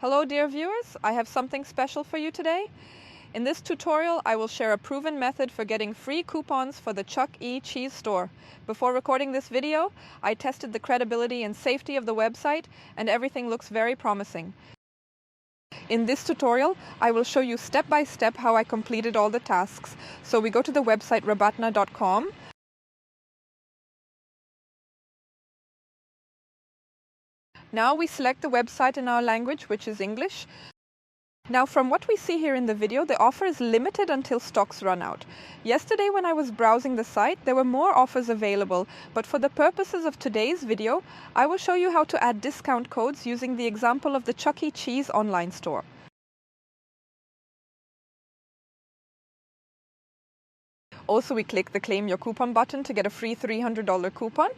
Hello dear viewers, I have something special for you today. In this tutorial I will share a proven method for getting free coupons for the Chuck E. Cheese store. Before recording this video, I tested the credibility and safety of the website and everything looks very promising. In this tutorial, I will show you step by step how I completed all the tasks. So we go to the website rabatna.com. Now we select the website in our language, which is English. Now from what we see here in the video, the offer is limited until stocks run out. Yesterday when I was browsing the site, there were more offers available, but for the purposes of today's video, I will show you how to add discount codes using the example of the Chuck E. Cheese online store. Also, we click the Claim Your Coupon button to get a free $300 coupon.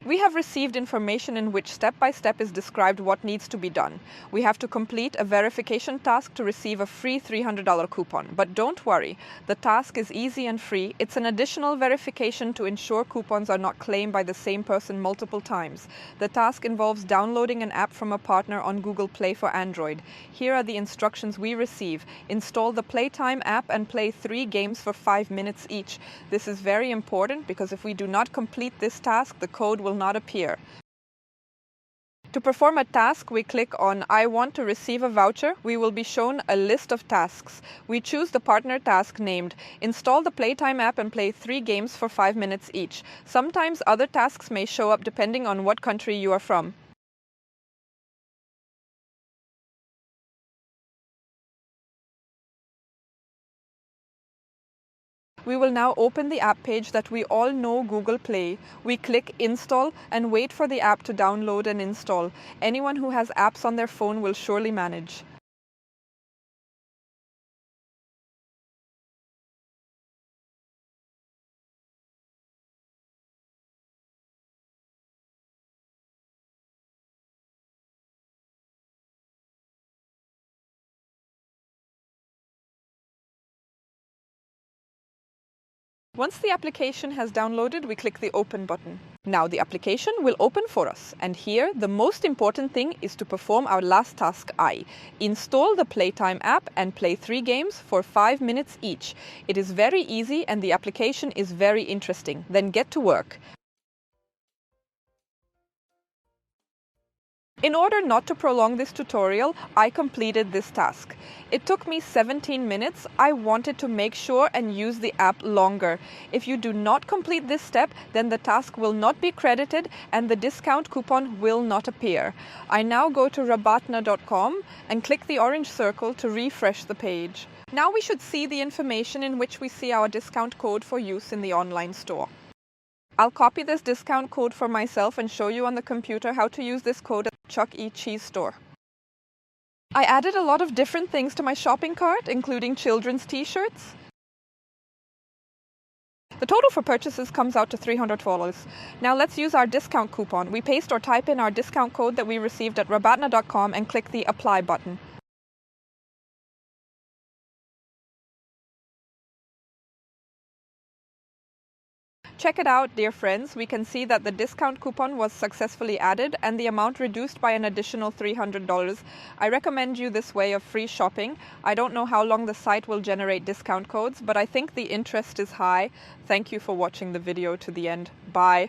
We have received information in which step-by-step is described what needs to be done. We have to complete a verification task to receive a free $300 coupon. But don't worry, the task is easy and free. It's an additional verification to ensure coupons are not claimed by the same person multiple times. The task involves downloading an app from a partner on Google Play for Android. Here are the instructions we receive. Install the Playtime app and play 3 games for 5 minutes each. This is very important because if we do not complete this task, the code will not appear. To perform a task, we click on I want to receive a voucher. We will be shown a list of tasks. We choose the partner task named Install the Playtime app and play 3 games for 5 minutes each. Sometimes other tasks may show up depending on what country you are from. We will now open the app page that we all know, Google Play. We click Install and wait for the app to download and install. Anyone who has apps on their phone will surely manage. Once the application has downloaded, we click the Open button. Now the application will open for us. And here, the most important thing is to perform our last task I. Install the Playtime app and play 3 games for 5 minutes each. It is very easy and the application is very interesting. Then get to work. In order not to prolong this tutorial, I completed this task. It took me 17 minutes. I wanted to make sure and use the app longer. If you do not complete this step, then the task will not be credited and the discount coupon will not appear. I now go to rabatna.com and click the orange circle to refresh the page. Now we should see the information in which we see our discount code for use in the online store. I'll copy this discount code for myself and show you on the computer how to use this code at the Chuck E. Cheese store. I added a lot of different things to my shopping cart, including children's t-shirts. The total for purchases comes out to $300. Now let's use our discount coupon. We paste or type in our discount code that we received at rabatna.com and click the Apply button. Check it out, dear friends. We can see that the discount coupon was successfully added and the amount reduced by an additional $300. I recommend you this way of free shopping. I don't know how long the site will generate discount codes, but I think the interest is high. Thank you for watching the video to the end. Bye.